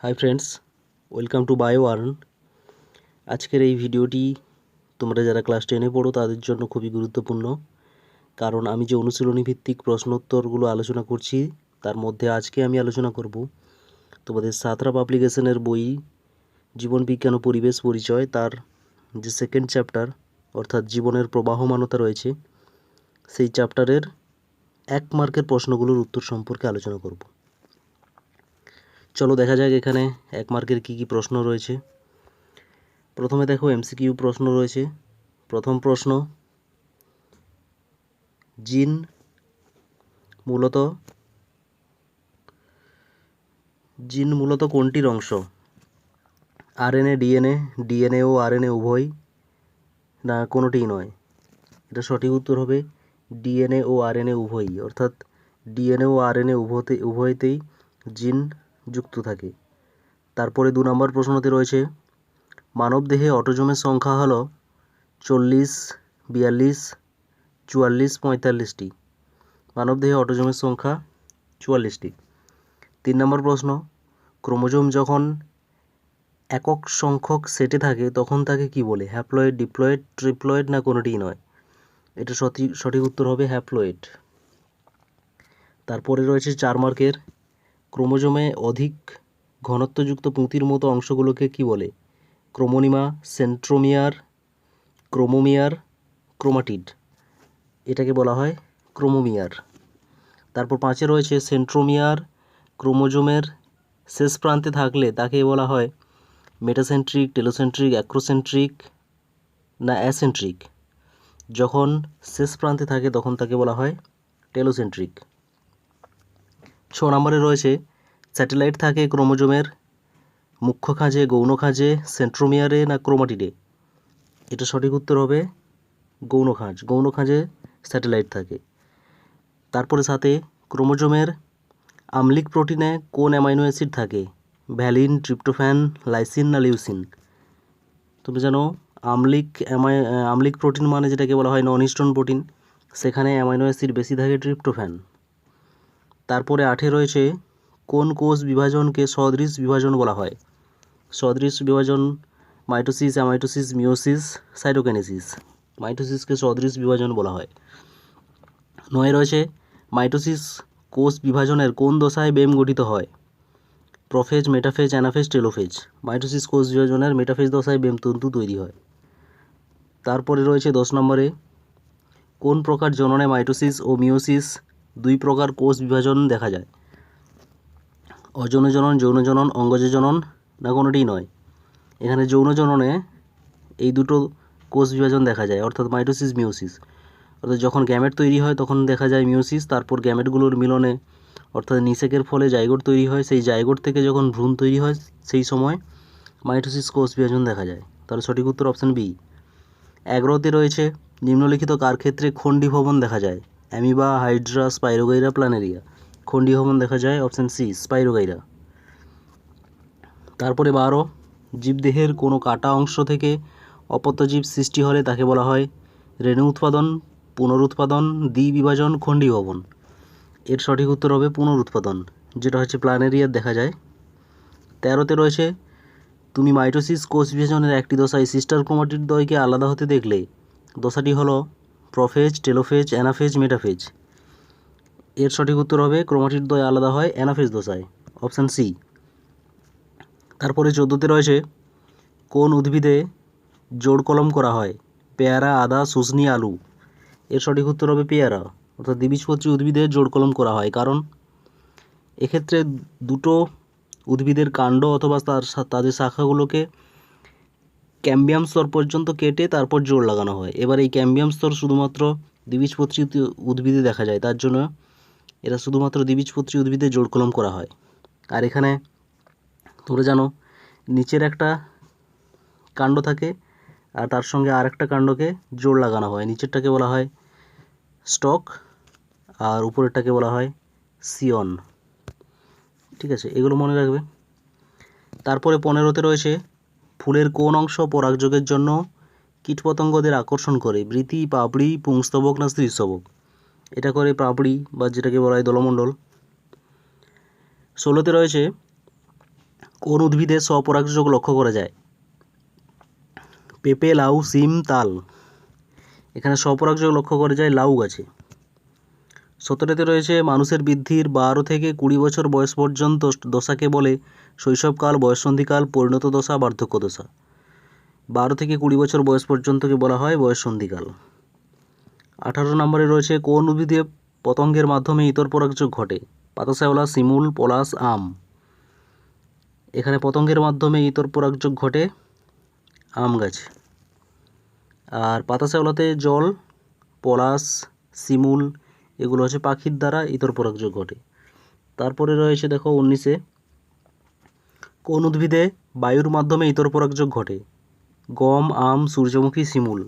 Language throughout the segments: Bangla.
Hi friends, welcome to bio earn. আজকের এই ভিডিওটি তোমরা যারা ক্লাস 10-এ পড়ো তাদের জন্য খুবই গুরুত্বপূর্ণ, কারণ আমি যে অনুশীলনী ভিত্তিক প্রশ্নোত্তরগুলো আলোচনা করছি তার মধ্যে আজকে আমি আলোচনা করব তোমাদের সাঁতরা পাবলিকেশনের বই জীবন বিজ্ঞান ও পরিবেশ পরিচয়, তার যে সেকেন্ড চ্যাপ্টার অর্থাৎ জীবনের প্রবাহমানতা রয়েছে, সেই চ্যাপ্টারের 1 মার্কের প্রশ্নগুলোর উত্তর সম্পর্কে আলোচনা করব। চলো দেখা যাক এখানে 1 মার্কের কী কী প্রশ্ন রয়েছে। প্রথমে দেখো এমসিকিউ প্রশ্ন রয়েছে। প্রথম প্রশ্ন, জিন মূলত কোনটির অংশ? আরএনএ, ডিএনএ ও আরএনএ উভয়, না কোনোটিই নয়? এটা সঠিক উত্তর হবে ডিএনএ ও আরএনএ উভয়ই, অর্থাৎ ডিএনএ ও আরএনএ উভয়তেই জিন যুক্ত থাকে। তারপরে 2 নম্বর প্রশ্নতে রয়েছে, মানবদেহে অটোজোমের সংখ্যা হলো 40, 42, 44, 45টি। মানবদেহে অটোজোমের সংখ্যা 44টি। 3 নম্বর প্রশ্ন, ক্রোমোজোম যখন একক সংখ্যক সেটে থাকে তখন তাকে কি বলে? হ্যাপ্লয়েড, ডিপ্লয়েড, ট্রিপ্লয়েড, না কোনোটিই নয়? এটা সঠিক উত্তর হবে হ্যাপ্লয়েড। তারপরে রয়েছে 4 মার্কের, ক্রোমোজোমে অধিক ঘনত্বযুক্ত পুঁতির মতো অংশগুলোকে কি বলে? ক্রোমোনিমা, সেন্ট্রোমিয়ার, ক্রোমোমিয়ার, ক্রোমাটিড। এটাকে বলা হয় ক্রোমোমিয়ার। তারপর 5-এ রয়েছে, সেন্ট্রোমিয়ার ক্রোমোজোমের শেষ প্রান্তে থাকলে তাকে বলা হয় মেটাসেন্ট্রিক, টেলোসেন্ট্রিক, অ্যাক্রোসেন্ট্রিক, না অ্যাসেন্ট্রিক? যখন শেষ প্রান্তে থাকে তখন তাকে বলা হয় টেলোসেন্ট্রিক। 6 নম্বরে রয়েছে, স্যাটেলাইট থাকে ক্রোমোজোমের মুখ্য খাঁজে, গৌণ খাঁজে, সেন্ট্রোমিয়ারে, না ক্রোমাটিডে? এটা সঠিক উত্তর হবে গৌণ খাঁজে স্যাটেলাইট থাকে। তারপরে 7-এ, ক্রোমোজোমের আম্লিক প্রোটিনে কোন অ্যামাইনো অ্যাসিড থাকে? ভ্যালিন, ট্রিপ্টোফ্যান, লাইসিন, না লিউসিন? তুমি জানো আম্লিক প্রোটিন মানে যেটাকে বলা হয় নন হিস্টোন প্রোটিন, সেখানে অ্যামাইনো অ্যাসিড বেশি থাকে ট্রিপ্টোফ্যান। তারপরে 8-এ রয়েছে, কোন কোষ বিভাজনকে সদৃশ বিভাজন বলা হয়? সদৃশ বিভাজন মাইটোসিস, অ্যামাইটোসিস, মিওসিস, সাইটোকাইনেসিস। মাইটোসিসকে সদৃশ বিভাজন বলা হয়। 9-এ রয়েছে, মাইটোসিস কোষ বিভাজনের কোন দশায় বেম গঠিত হয়? Prophase, metaphase, anaphase, telophase. Mitosis কোষ বিভাজনের মেটাফেজ দশায় বেম তন্তু তৈরি হয়। তারপরে রয়েছে 10 নম্বরে, কোন প্রকার জননে মাইটোসিস ও মিওসিস 2 প্রকার কোষ বিভাজন দেখা যায়? অযৌন জনন, যৌন জনন, অঙ্গজ জনন, না কোনোটিই নয়? এখানে যৌন জননে এই দুটো কোষ বিভাজন দেখা যায়, অর্থাৎ মাইটোসিস, মিওসিস। অর্থাৎ যখন গ্যামেট তৈরি হয় তখন দেখা যায় মিওসিস, তারপর গ্যামেটগুলোর মিলনে অর্থাৎ নিষেকের ফলে জাইগোট তৈরি হয়, সেই জাইগোট থেকে যখন ভ্রূণ তৈরি হয় সেই সময় মাইটোসিস কোষ বিভাজন দেখা যায়। তাহলে সঠিক উত্তর অপশান বি। 11-তে রয়েছে, নিম্নলিখিত কার ক্ষেত্রে খণ্ডীভবন দেখা যায়? Amoeba, hydra, spirogyra, planaria. খণ্ডীভবন দেখা যায় অপশান সি, স্পাইরোগাইরা। তারপরে 12, জীবদেহের কোনো কাটা অংশ থেকে অপত্যজীব সৃষ্টি হলে তাকে বলা হয় রেণু উৎপাদন, পুনরুৎপাদন, দ্বিবিভাজন, খণ্ডীভবন। এর সঠিক উত্তর হবে পুনরুৎপাদন, যেটা হচ্ছে প্ল্যানেরিয়ার দেখা যায়। 13-তে রয়েছে, তুমি মাইটোসিস কোষ বিভাজনের একটি দশায় সিস্টার ক্রোমাটিড দ্বয়কে আলাদা হতে দেখলে দশাটি হলো প্রোফেজ, টেলোফেজ, অ্যানাফেজ, মেটাফেজ। এর সঠিক উত্তর হবে ক্রোমাটিড দ্বয় আলাদা হয় অ্যানাফেজ দশায়, অপশান সি। তারপরে 14-তে রয়েছে, কোন উদ্ভিদে জোড় কলম করা হয়? পেয়ারা, আদা, শুষ্নি, আলু। এর সঠিক উত্তর হবে পেয়ারা, অর্থাৎ দ্বিবীজপত্রী উদ্ভিদে জোড় কলম করা হয়, কারণ এক্ষেত্রে দুটো উদ্ভিদের কাণ্ড অথবা তাদের শাখাগুলোকে ক্যাম্বিয়াম স্তর পর্যন্ত কেটে তারপর জোড় লাগানো হয়। এবার এই ক্যাম্বিয়াম স্তর শুধুমাত্র দ্বিবীজপত্রী উদ্ভিদে দেখা যায়, তার জন্য এরা শুধুমাত্র দ্বিবীজপত্রী উদ্ভিদে জোড় কলম করা হয়। আর এখানে তোমরা জানো নিচের একটা কাণ্ড থাকে আর তার সঙ্গে আরেকটা কাণ্ডকে জোড় লাগানো হয়। নিচেরটাকে বলা হয় স্টক আর উপরেরটাকে বলা হয় সিয়ন। ঠিক আছে, এগুলো মনে রাখবে। তারপরে 15-তে রয়েছে, ফুলের কোন অংশ পরাগযোগের জন্য কীটপতঙ্গদের আকর্ষণ করে? বৃতি, পাপড়ি, পুংস্তবক, না স্ত্রীস্তবক? এটা করে পাপড়ি, বা যেটাকে বলা হয় দলমণ্ডল। 16-তে রয়েছে, কোন উদ্ভিদে স্বপরাগযোগ লক্ষ্য করা যায়? পেঁপে, লাউ, সিম, তাল। এখানে স্বপরাগযোগ লক্ষ্য করা যায় লাউ গাছে। 17তে রয়েছে মানুষের বৃদ্ধির 12 থেকে 20 বছর বয়স পর্যন্ত দশাকে বলে শৈশবকাল, বয়ঃসন্ধিকাল, পরিণত দশা, বার্ধক্য দশা। 12 থেকে 20 বছর বয়স পর্যন্তকে বলা হয় বয়ঃসন্ধিকাল। 18 নম্বরে রয়েছে কোন উদ্ভিদে পতঙ্গের মাধ্যমে ইতর পরাগযোগ ঘটে? পাতাশ্যাওলা, শিমুল, পলাশ, আম। এখানে পতঙ্গের মাধ্যমে ইতর পরাগযোগ ঘটে আম গাছ। আর পাতাশ্যাওলাতে জল, পলাশ, শিমুল এগুলো হচ্ছে পাখির দ্বারা ইতর পরাগযোগ ঘটে। তারপরে রয়েছে দেখো 19-এ কোন উদ্ভিদে বায়ুর মাধ্যমে ইতর পরাগযোগ ঘটে? গম, আম, সূর্যমুখী, শিমুল।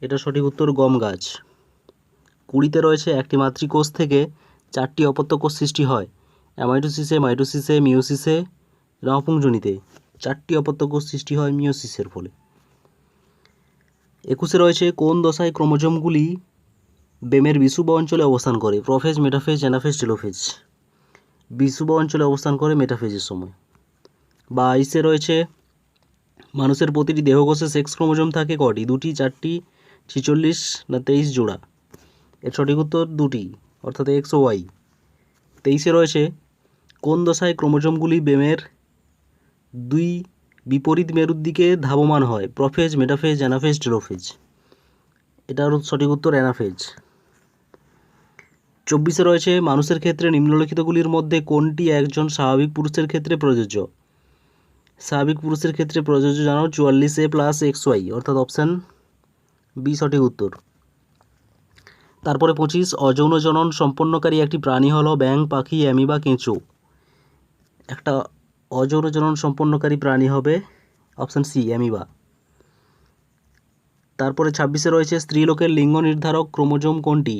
এটা সঠিক উত্তর গম গাছ। 20-তে রয়েছে একটি মাতৃকোষ থেকে 4টি অপত্য কোষ সৃষ্টি হয়। অ্যামাইটোসিসে, মাইটোসিসে, মিওসিসে, নপুংসনীতে। 4টি অপত্য কোষ সৃষ্টি হয় মিওসিসের ফলে। 21-এ রয়েছে কোন দশায় ক্রোমোজোমগুলি বেমের বিষুব অঞ্চলে অবস্থান করে? Prophase, metaphase, anaphase, telophase. বিষুব অঞ্চলে অবস্থান করে মেটাফেজের সময়। 22-এ রয়েছে মানুষের প্রতিটি দেহকোষে সেক্স ক্রোমোজোম থাকে কটি? 2টি, 4টি, 46 না 23 জোড়া? এর সঠিক উত্তর 2টি, অর্থাৎ এক্স ও ওয়াই। 23-এ রয়েছে কোন দশায় ক্রোমোজোমগুলি বেমের 2 বিপরীত মেরুর দিকে ধাবমান হয়? Prophase, metaphase, anaphase, telophase. এটার সঠিক উত্তর অ্যানাফেজ। 24-এ রয়েছে মানুষের ক্ষেত্রে নিম্নলিখিতগুলির মধ্যে কোনটি একজন স্বাভাবিক পুরুষের ক্ষেত্রে প্রযোজ্য? স্বাভাবিক পুরুষের ক্ষেত্রে প্রযোজ্য জানো 44A প্লাস XY, অর্থাৎ অপশান বি সঠিক উত্তর। তারপরে 25 অযৌন জনন সম্পন্নকারী একটি প্রাণী হলো ব্যাঙ, পাখি, অ্যামিবা, কেঁচো। একটা অযৌন জনন সম্পন্নকারী প্রাণী হবে অপশান সি অ্যামিবা। তারপরে 26-এ রয়েছে স্ত্রীলোকের লিঙ্গ নির্ধারক ক্রোমোজোম কোনটি?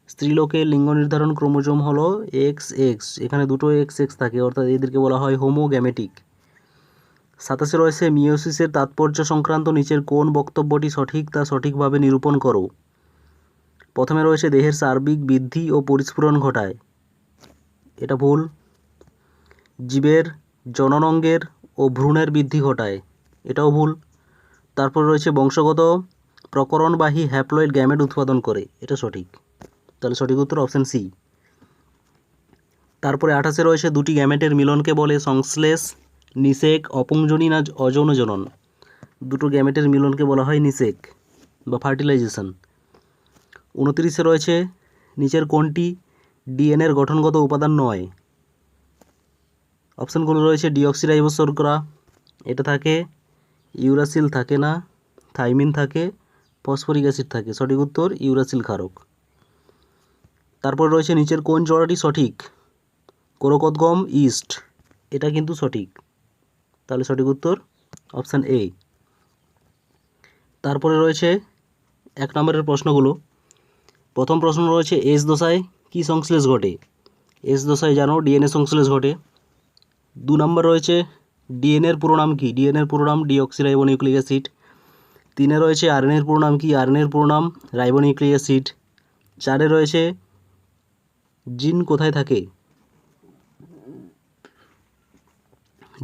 স্ত্রীলোকের লিঙ্গ নির্ধারণ ক্রোমোজোম হলো XX। এখানে দুটো XX থাকে, অর্থাৎ এদেরকে বলা হয় হোমোগ্যামেটিক। 27-এ রয়েছে মিওসিসের তাৎপর্য সংক্রান্ত নিচের কোন বক্তব্যটি সঠিক তা সঠিকভাবে নিরূপণ করো। প্রথমে রয়েছে দেহের সার্বিক বৃদ্ধি ও পরিস্ফুরণ ঘটায়। এটা ভুল। জীবের জননাঙ্গের ও ভ্রূণের বৃদ্ধি ঘটায়। এটাও ভুল। তারপর রয়েছে বংশগত প্রকরণবাহী হ্যাপ্লয়েড গ্যামেট উৎপাদন করে। এটা সঠিক। তাহলে সঠিক উত্তর অপশান সি। তারপরে 28-এ রয়েছে দুটি গ্যামেটের মিলনকে বলে সংশ্লেষ, নিষেক, অপুংজনী না অযৌন জনন। দুটো গ্যামেটের মিলনকে বলা হয় নিষেক বা ফার্টিলাইজেশন। 29-এ রয়েছে নিচের কোনটি ডিএনএর গঠনগত উপাদান নয়? অপশানগুলো রয়েছে ডিঅক্সিরাইবোজ শর্করা, এটা থাকে, ইউরাসিল থাকে না, থাইমিন থাকে, ফসফরিক অ্যাসিড থাকে। সঠিক উত্তর ইউরাসিল ক্ষারক। তারপর রয়েছে নিচের কোন জোড়াটি সঠিক? কোরকোদ্গম, ইস্ট। এটা কিন্তু সঠিক। তাহলে সঠিক উত্তর অপশান এ। তারপরে রয়েছে 1 নম্বরের প্রশ্নগুলো। প্রথম প্রশ্ন রয়েছে এস দশায় কী সংশ্লেষ ঘটে? এস দশায় জানো ডিএনএ সংশ্লেষ ঘটে। 2 নম্বর রয়েছে ডিএনএর পুরো নাম কি? ডিএনএর পুরো নাম ডিঅক্সিরাইবোনিউক্লিক অ্যাসিড। 3-এ রয়েছে আরএনএর পুরো নাম কি? আরএনএর পুরো নাম রাইবোনিউক্লিক অ্যাসিড। 4-এ রয়েছে জিন কোথায় থাকে?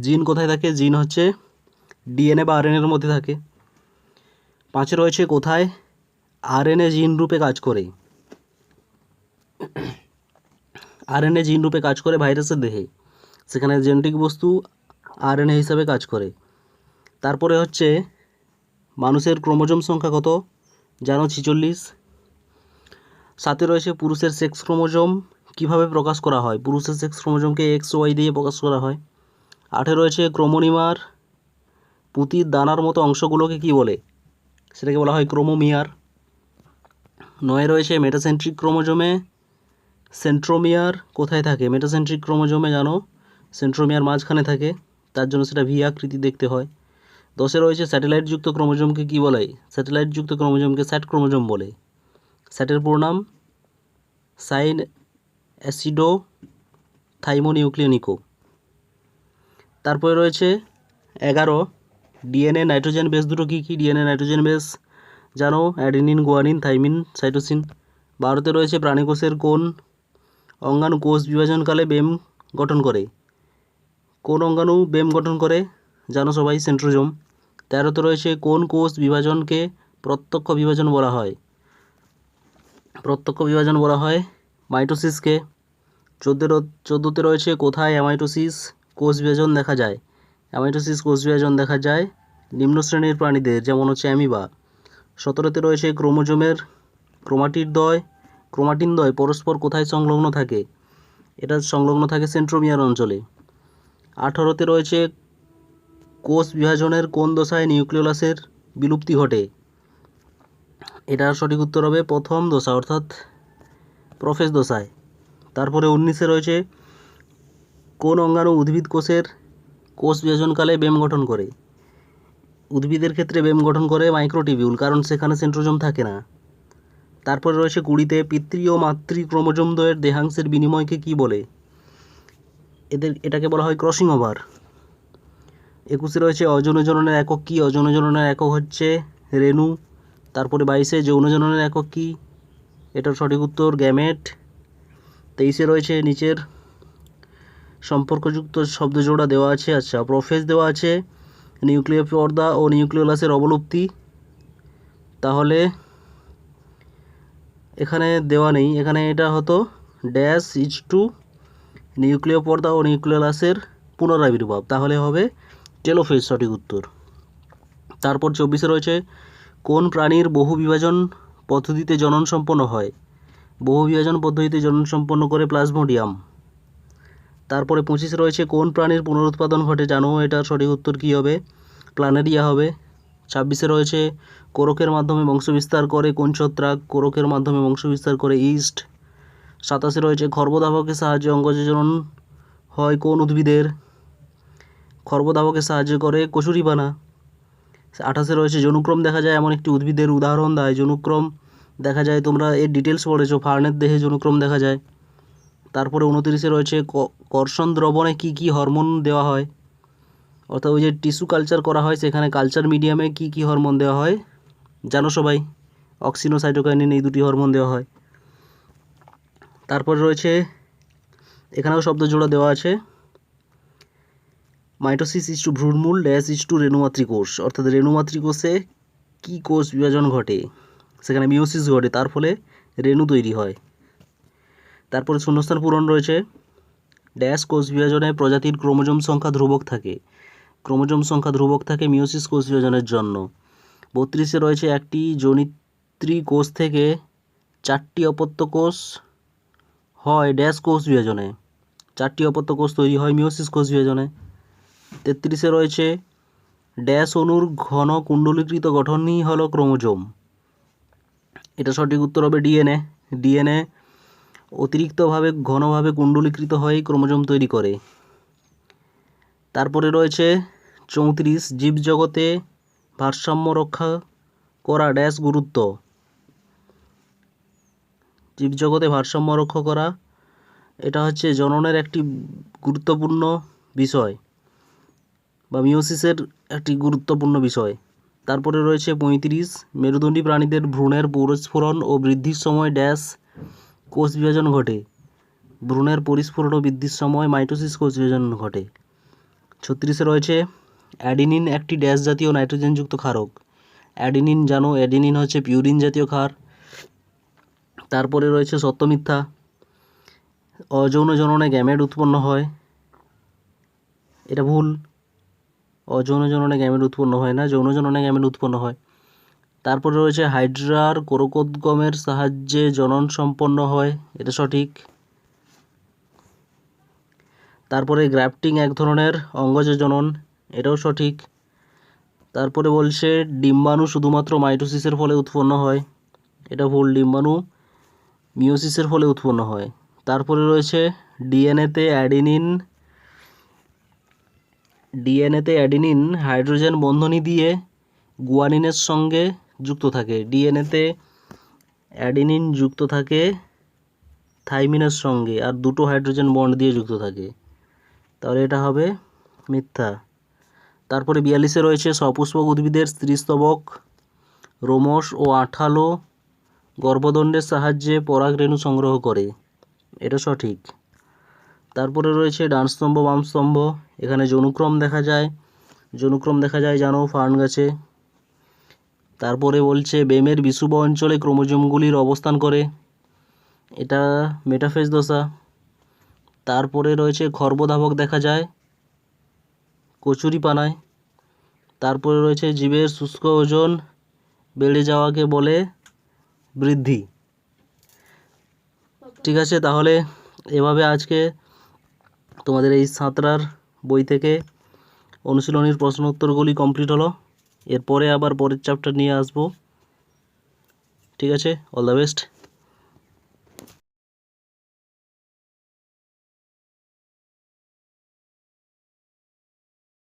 জিন কোথায় থাকে? জিন হচ্ছে ডিএনএ বা আরএনএর মধ্যে থাকে। 5-এ রয়েছে কোথায় আরএনএ জিন রূপে কাজ করে? আরএনএ জিন রূপে কাজ করে ভাইরাসের দেহে, সেখানে জেনেটিক বস্তু আরএনএ হিসাবে কাজ করে। তারপরে হচ্ছে মানুষের ক্রোমোজোম সংখ্যা কত জানো? 46। 7-এ রয়েছে পুরুষের সেক্স ক্রোমোজোম কিভাবে প্রকাশ করা হয়? পুরুষের সেক্স ক্রোমোজোমকে XY দিয়ে প্রকাশ করা হয়। 8-এ রয়েছে ক্রোমোনিমার পুঁতির দানার মতো অংশগুলোকে কি বলে? সেটাকে বলা হয় ক্রোমোমিয়ার। 9-এ রয়েছে মেটাসেন্ট্রিক ক্রোমোজোমে সেন্ট্রোমিয়ার কোথায় থাকে? মেটাসেন্ট্রিক ক্রোমোজোমে জানো সেন্ট্রোমিয়ার মাঝখানে থাকে, তার জন্য সেটা ভি আকৃতি দেখতে হয়। 10-এ রয়েছে স্যাটেলাইটযুক্ত ক্রোমোজোমকে কি বলে? স্যাটেলাইটযুক্ত ক্রোমোজোমকে স্যাট ক্রোমোজোম বলে। স্যাটের পুরো নাম সাইন অ্যাসিডো থাইমোনিউক্লিওনিকো। তারপরে রয়েছে 11 ডিএনএ নাইট্রোজেন বেস দুটো কী কী? ডিএনএ নাইট্রোজেন বেস জানো অ্যাডেনিন, গুয়ানিন, থাইমিন, সাইটোসিন। 12-তে রয়েছে প্রাণীকোষের কোন অঙ্গাণু কোষ বিভাজনকালে বেম গঠন করে? কোন অঙ্গাণু বেম গঠন করে? জানো সবাই, সেন্ট্রোজোম। 13তে রয়েছে কোন কোষ বিভাজনকে প্রত্যক্ষ বিভাজন বলা হয়? প্রত্যক্ষ বিভাজন বলা হয় মাইটোসিসকে। 14তে রয়েছে কোথায় অ্যামাইটোসিস কোষ বিভাজন দেখা যায়? অ্যামাইটোসিস কোষ বিভাজন দেখা যায় নিম্ন শ্রেণীর প্রাণীদের, যেমন হচ্ছে অ্যামিবা। 17তে রয়েছে ক্রোমোজোমের ক্রোমাটিন দ্বয় পরস্পর কোথায় সংলগ্ন থাকে? এটা সংলগ্ন থাকে সেন্ট্রোমিয়ার অঞ্চলে। 18তে রয়েছে কোষ বিভাজনের কোন দশায় নিউক্লিওলাসের বিলুপ্তি ঘটে? এটার সঠিক উত্তর হবে প্রথম দশা, অর্থাৎ প্রোফেজ দশায়। তারপরে 19-এ রয়েছে কোন অঙ্গাণু উদ্ভিদ কোষের কোষ বিভাজনকালে বেম গঠন করে? উদ্ভিদের ক্ষেত্রে বেম গঠন করে মাইক্রোটিবিউল, কারণ সেখানে সেন্ট্রোজোম থাকে না। তারপরে রয়েছে 20-তে পিতৃ ও মাতৃ ক্রোমোজোম দ্বয়ের দেহাংশের বিনিময়কে কি বলে? এটাকে বলা হয় ক্রসিং ওভার। 21-এ রয়েছে অযৌন জননের একক কি? অযৌন জননের একক হচ্ছে রেণু। তারপরে 22-এ যৌন জননের একক কি? এটার সঠিক উত্তর গ্যামেট। 23-এ রয়েছে নিচের সম্পর্কযুক্ত শব্দ জোড়া দেওয়া আছে। আচ্ছা, প্রোফেজ দেওয়া আছে, নিউক্লিয় পর্দা ও নিউক্লিওলাসের অবলুপ্তি। তাহলে এখানে দেওয়া নেই, এখানে এটা হতো ড্যাশ ইজ টু নিউক্লিয় পর্দা ও নিউক্লিওলাসের পুনরাবির্ভাব, তাহলে হবে টেলোফেজ সঠিক উত্তর। তারপর 24-এ রয়েছে কোন প্রাণীর বহু বিভাজন পদ্ধতিতে জনন সম্পন্ন হয়? বহু বিভাজন পদ্ধতিতে জনন সম্পন্ন করে প্লাজমোডিয়াম। তারপরে 25-এ রয়েছে কোন প্রাণীর পুনরুৎপাদন ঘটে? জানো, এটার সঠিক উত্তর কী হবে? প্ল্যানেরিয়া হবে। 26-এ রয়েছে কোরকের মাধ্যমে বংশবিস্তার করে কোন ছত্রাক? কোরকের মাধ্যমে বংশবিস্তার করে ইস্ট। 27-এ রয়েছে খর্বদাহকের সাহায্যে অঙ্গজ জনন হয় কোন উদ্ভিদের? খর্বদাহকের সাহায্য করে কচুরিপানা। 28-এ রয়েছে যৌনুক্রম দেখা যায় এমন একটি উদ্ভিদের উদাহরণ দেয়। যৌনুক্রম দেখা যায়, তোমরা এর ডিটেলস পড়েছো, ফার্নের দেহে যৌনুক্রম দেখা যায়। তারপরে 29-এ রয়েছে কর্ষণ দ্রবণে কি কি হরমোন দেওয়া হয়? অর্থাৎ ওই যে টিস্যু কালচার করা হয় সেখানে কালচার মিডিয়ামে কি কি হরমোন দেওয়া হয়? জানো সবাই, অক্সিন ও সাইটোকাইনিন, এই দুটি হরমোন দেওয়া হয়। তারপরে রয়েছে এখানেও শব্দ জোড়া দেওয়া আছে, মাইটোসিস ইজ টু ভ্রূণমূল ড্যাশ ইজ টু রেণুমাতৃকোষ, অর্থাৎ রেণুমাতৃকোষে কি কোষ বিভাজন ঘটে? সেখানে মিওসিস ঘটে, তার ফলে রেণু তৈরি হয়। তারপরে শূন্যস্থান পূরণ রয়েছে, ড্যাশ কোষ বিভাজনে প্রজাতির ক্রোমোজোম সংখ্যা ধ্রুবক থাকে। ক্রোমোজোম সংখ্যা ধ্রুবক থাকে মিওসিস কোষ বিভাজনের জন্য। 32-এ রয়েছে একটি জনিত্রী কোষ থেকে 4টি অপত্য কোষ হয় ড্যাশ কোষ বিভাজনে। 4টি অপত্য কোষ তৈরি হয় মিওসিস কোষ বিভাজনে। 33-এ রয়েছে ড্যাশ অণুর ঘন কুণ্ডলীকৃত গঠনই হলো ক্রোমোজোম। এটা সঠিক উত্তর হবে ডিএনএ। ডিএনএ অতিরিক্তভাবে ঘনভাবে কুণ্ডলীকৃত হয়ে ক্রোমোজোম তৈরি করে। তারপরে রয়েছে 34, জীবজগতে ভারসাম্য রক্ষা করা ড্যাশ গুরুত্ব। জীবজগতে ভারসাম্য রক্ষা করা এটা হচ্ছে জননের একটি গুরুত্বপূর্ণ বিষয়, বা মিওসিসের একটি গুরুত্বপূর্ণ বিষয়। তারপরে রয়েছে 35, মেরুদণ্ডী প্রাণীদের ভ্রূণের পরিস্ফুরণ ও বৃদ্ধির সময় ড্যাশ কোষ বিভাজন ঘটে। ভ্রূণের পরিস্ফুরণ ও বৃদ্ধির সময় মাইটোসিস কোষ বিভাজন ঘটে। 36-এ রয়েছে অ্যাডিনিন একটি ড্যাশ জাতীয় নাইট্রোজেনযুক্ত ক্ষারক। অ্যাডিনিন জানো, অ্যাডিনিন হচ্ছে পিউরিন জাতীয় ক্ষার। তারপরে রয়েছে সত্য মিথ্যা, অযৌন জননে গ্যামেট উৎপন্ন হয়, এটা ভুল। অযৌন জননে গ্যামেট উৎপন্ন হয় না, যৌন জননে গ্যামেট উৎপন্ন হয়। তারপরে রয়েছে হাইড্রার কোরকোদ্গমের সাহায্যে জনন সম্পন্ন হয়, এটা সঠিক। তারপরে গ্রাফটিং এক ধরনের অঙ্গজ জনন, এটাও সঠিক। তারপরে বলছে ডিম্বাণু শুধুমাত্র মাইটোসিসের ফলে উৎপন্ন হয়, এটা ভুল। ডিম্বাণু মিওসিসের ফলে উৎপন্ন হয়। তারপরে রয়েছে ডিএনএতে অ্যাডিনিন হাইড্রোজেন বন্ধনী দিয়ে গুয়ানিনের সঙ্গে যুক্ত থাকে। ডিএনএতে অ্যাডিনিন যুক্ত থাকে থাইমিনের সঙ্গে, আর দুটো হাইড্রোজেন বন্ড দিয়ে যুক্ত থাকে, তাহলে এটা হবে মিথ্যা। তারপরে 42-এ রয়েছে সপুষ্পক উদ্ভিদের স্ত্রীস্তবক রোমশ ও আঠালো গর্ভদণ্ডের সাহায্যে পরাগরেণু সংগ্রহ করে, এটা সঠিক। তারপরে রয়েছে ডান স্তম্ভ বাম স্তম্ভ। এখানে যৌনক্রম দেখা যায় জানো ফার্ন গাছে। তারপরে বলছে বেমের বিষুব অঞ্চলে ক্রোমোজোমগুলির অবস্থান করে, এটা মেটাফেজ দশা। তারপরে রয়েছে খর্বধাবক দেখা যায় কচুরিপানায়। তারপরে রয়েছে জীবের শুষ্ক ওজন বেড়ে যাওয়াকে বলে বৃদ্ধি। ঠিক আছে, তাহলে এভাবে আজকে তোমাদের এই সাঁতরার বই থেকে অনুশীলনীর প্রশ্ন উত্তরগুলি কমপ্লিট হলো। এরপরে আবার পরের চ্যাপ্টার নিয়ে আসবো। ঠিক আছে, অল দ্য বেস্ট।